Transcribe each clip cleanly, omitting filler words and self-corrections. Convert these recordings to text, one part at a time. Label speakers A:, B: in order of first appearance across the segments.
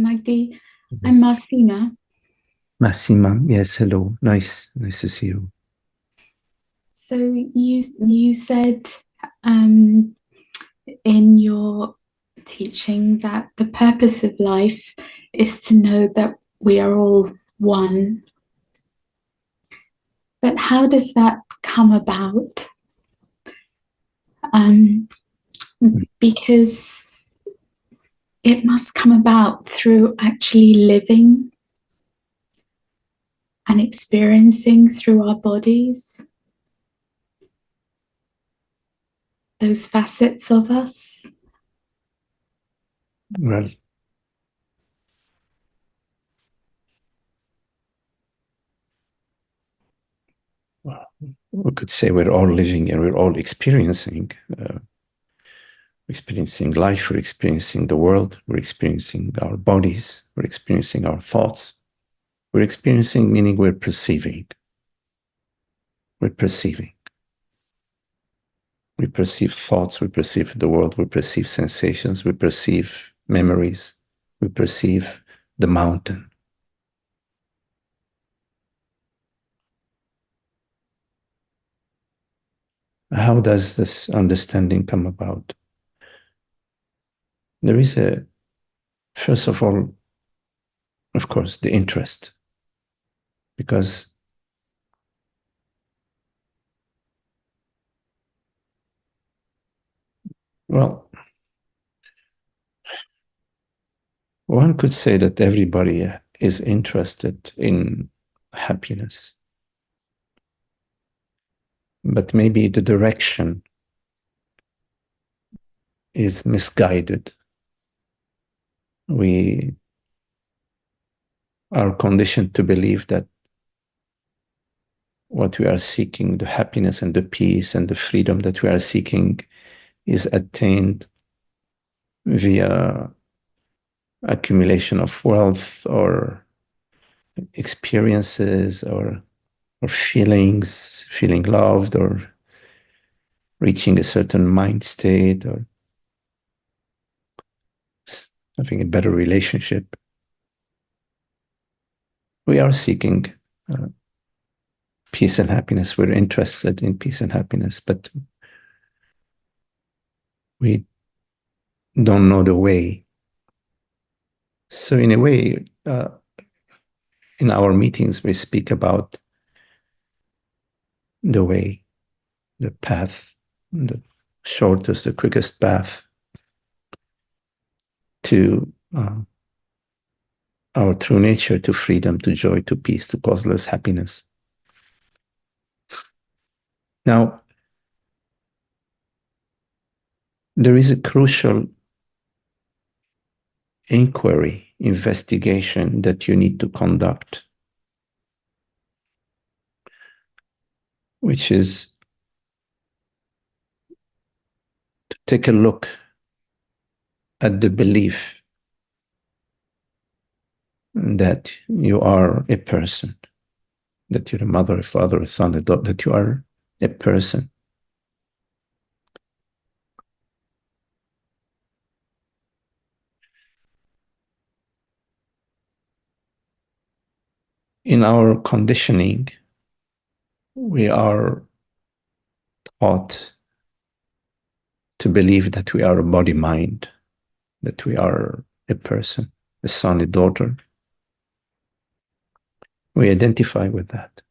A: Magdi. I'm
B: Yes.
A: Marcina.
B: Massima, yes, hello. Nice to see you.
A: So you said um, in your teaching that the purpose of life is to know that we are all one. But how does that come about? Um, because it must come about through actually living and experiencing through our bodies those facets of us.
B: Well, we could say we're all living and we're all experiencing life, we're experiencing the world, we're experiencing our bodies, we're experiencing our thoughts. We're experiencing, meaning we're perceiving. We're perceiving. We perceive thoughts, we perceive the world, we perceive sensations, we perceive memories, we perceive the mountain. How does this understanding come about? There is first of all, of course, the interest, because, well, one could say that everybody is interested in happiness, but maybe the direction is misguided. We are conditioned to believe that what we are seeking, the happiness and the peace and the freedom that we are seeking, is attained via accumulation of wealth or experiences or feelings, feeling loved or reaching a certain mind state or having a better relationship. We are seeking uh, peace and happiness. We're interested in peace and happiness, but we don't know the way. So, in a way, in our meetings, we speak about the way, the path, the shortest, the quickest path to our true nature, to freedom, to joy, to peace, to causeless happiness. Now, there is a crucial inquiry, investigation that you need to conduct, which is to take a look at the belief that you are a person, that you're a mother, a father, a son, a daughter, that you are a person. In our conditioning, we are taught to believe that we are a body mind, that we are a person, a son, a daughter. We identify with that.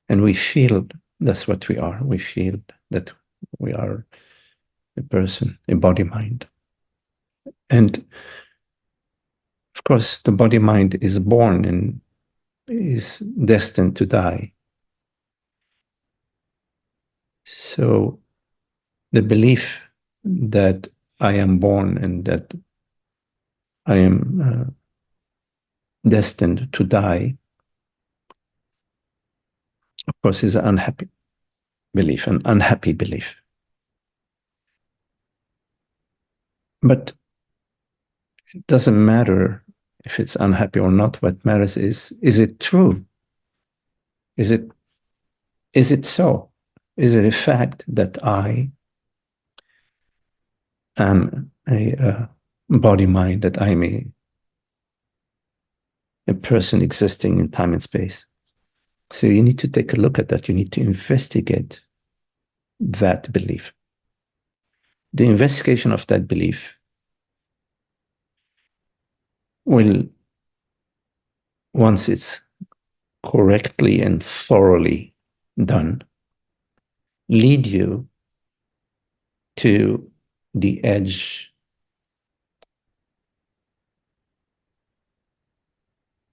B: And we feel that's what we are. We feel that we are a person, a body mind. And of course, the body mind is born and is destined to die. So the belief that I am born and that I am destined to die, of course, is an unhappy belief, an unhappy belief. But it doesn't matter if it's unhappy or not. What matters is it true? Is it so? Is it a fact that I am a body mind, that I'm a a person existing in time and space. So you need to take a look at that. You need to investigate that belief. The investigation of that belief will, once it's correctly and thoroughly done, lead you to the edge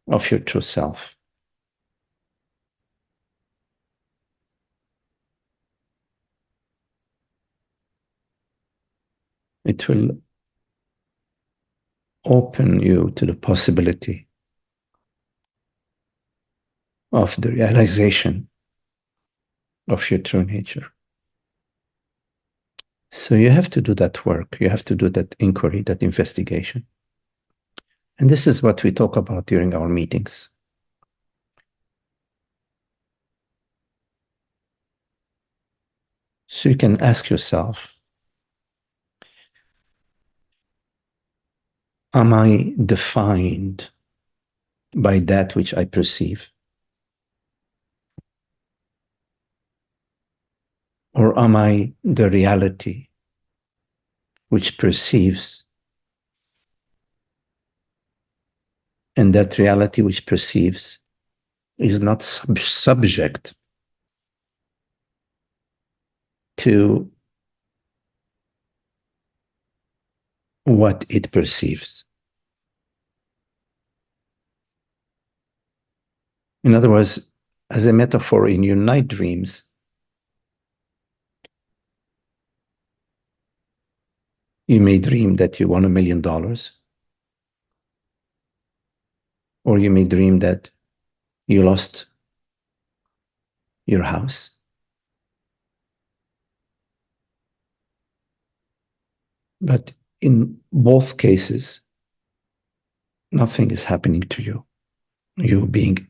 B: of your true self. It will open you to the possibility of the realization of your true nature. So you have to do that work. You have to do that inquiry, that investigation. And this is what we talk about during our meetings. So you can ask yourself, am I defined by that which I perceive? Or am I the reality which perceives? And that reality which perceives is not subject to what it perceives. In other words, as a metaphor, in your night dreams, you may dream that you won $1 million, or you may dream that you lost your house. But in both cases, nothing is happening to you. You being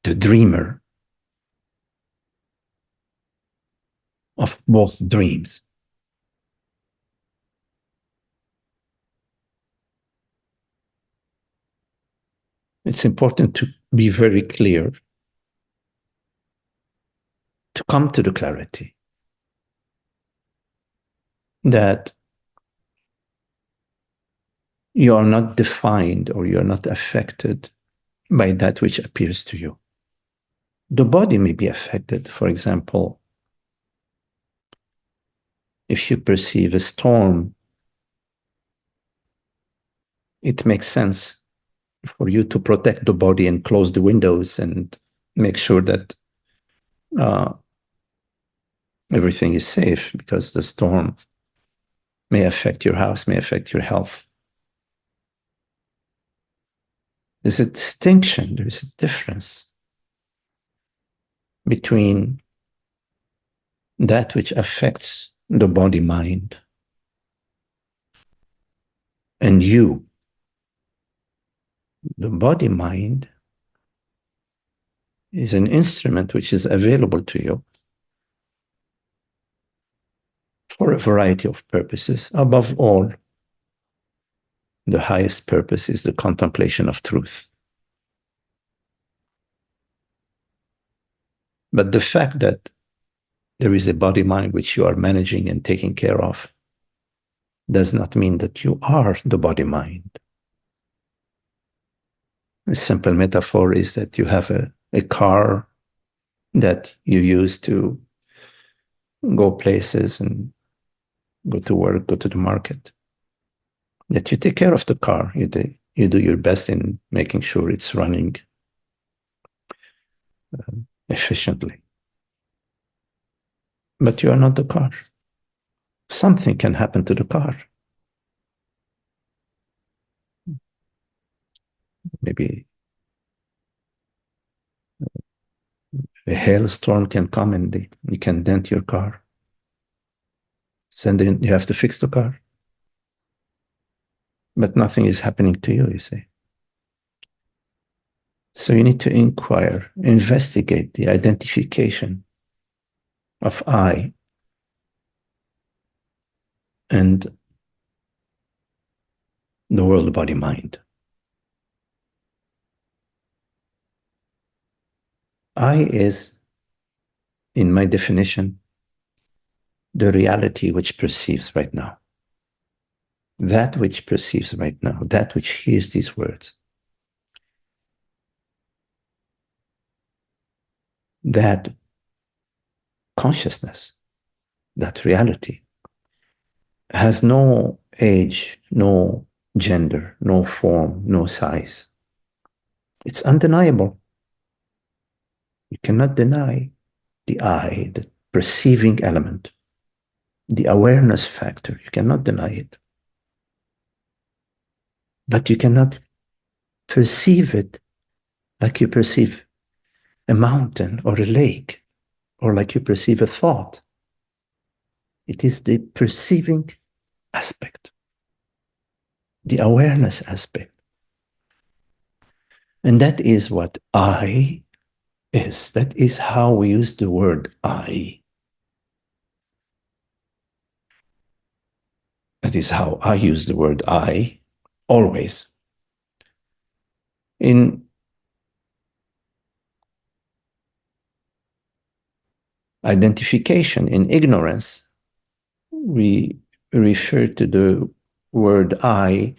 B: the dreamer of both dreams. It's important to be very clear, to come to the clarity that you are not defined or you are not affected by that which appears to you. The body may be affected. For example, if you perceive a storm, it makes sense for you to protect the body and close the windows and make sure that everything is safe, because the storm may affect your house, may affect your health. There's a distinction, there is a difference between that which affects the body mind and you. The body mind is an instrument which is available to you for a variety of purposes. Above all, the highest purpose is the contemplation of truth. But the fact that there is a body mind which you are managing and taking care of does not mean that you are the body mind. A simple metaphor is that you have a car that you use to go places and go to work, go to the market. That you take care of the car. You do your best in making sure it's running efficiently. But you are not the car. Something can happen to the car. Maybe a hailstorm can come and you can dent your car. So then you have to fix the car. But nothing is happening to you, you say. So you need to inquire, investigate the identification of I and the world, body, mind. I is, in my definition, the reality which perceives right now. That which perceives right now, that which hears these words. That consciousness, that reality, has no age, no gender, no form, no size. It's undeniable. You cannot deny the I, the perceiving element, the awareness factor. You cannot deny it. But you cannot perceive it like you perceive a mountain or a lake, or like you perceive a thought. It is the perceiving aspect, the awareness aspect. And that is what I is. That is how we use the word I. That is how I use the word I always. In identification, in ignorance, we refer to the word I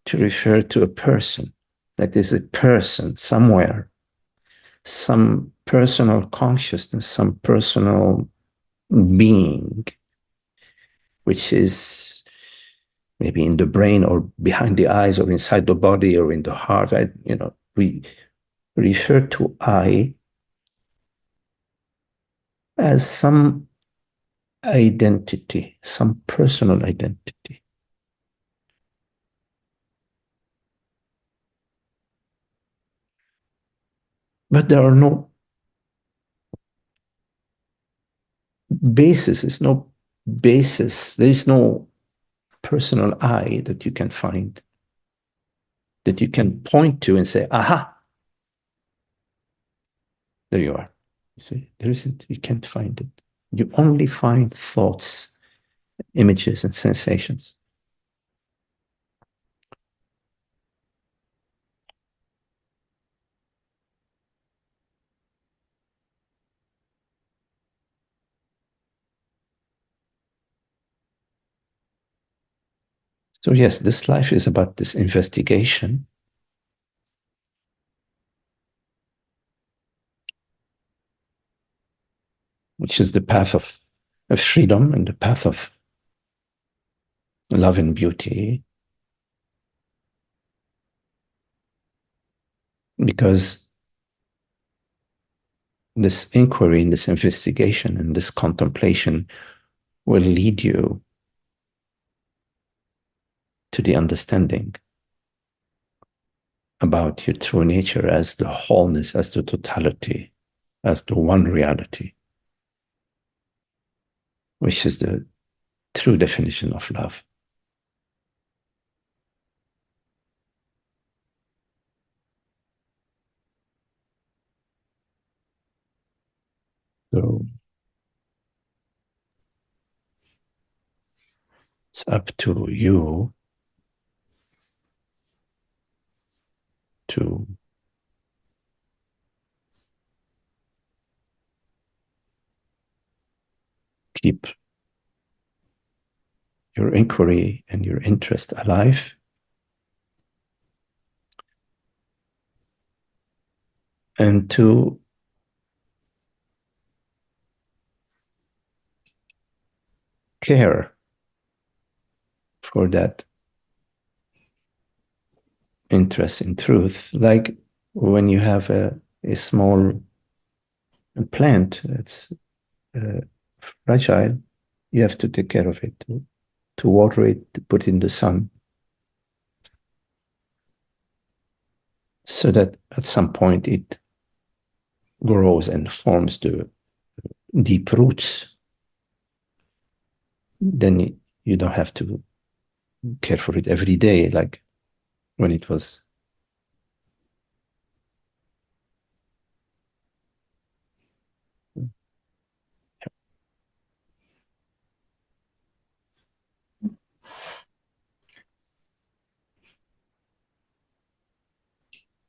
B: to refer to a person. That is a person somewhere, some personal consciousness, some personal being, which is maybe in the brain or behind the eyes or inside the body or in the heart. We refer to I as some identity, some personal identity. But there are no basis, there's no basis, there is no personal I that you can find, that you can point to and say, aha, there you are. You see, there isn't, you can't find it. You only find thoughts, images, and sensations. So, yes, this life is about this investigation, which is the path of freedom and the path of love and beauty. Because this inquiry and this investigation and this contemplation will lead you to the understanding about your true nature as the wholeness, as the totality, as the one reality, which is the true definition of love. So it's up to you to keep your inquiry and your interest alive, and to care for that interest in truth. Like when you have a small plant that's fragile, you have to take care of it, to water it, to put it in the sun, so that at some point it grows and forms the deep roots. Then you don't have to care for it every day, like when it was.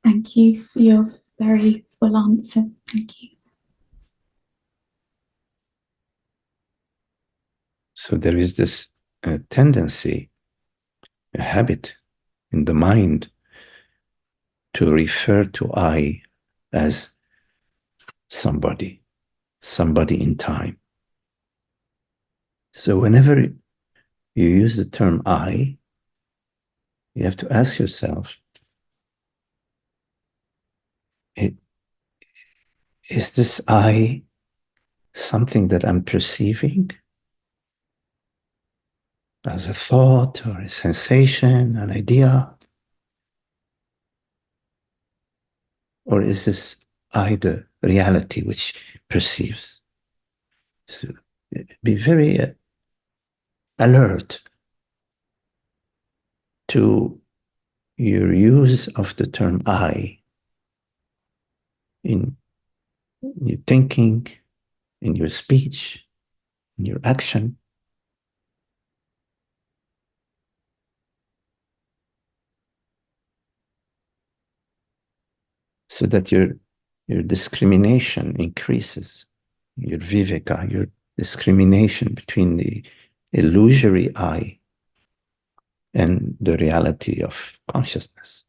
A: Thank you for your very full answer. Thank you.
B: So there is this tendency, a habit in the mind to refer to I as somebody in time. So whenever you use the term I, you have to ask yourself, is this I something that I'm perceiving as a thought or a sensation, an idea? Or is this I the reality which perceives? So be very alert to your use of the term I in your thinking, in your speech, in your action. So that your discrimination increases, your viveka, your discrimination between the illusory I and the reality of consciousness.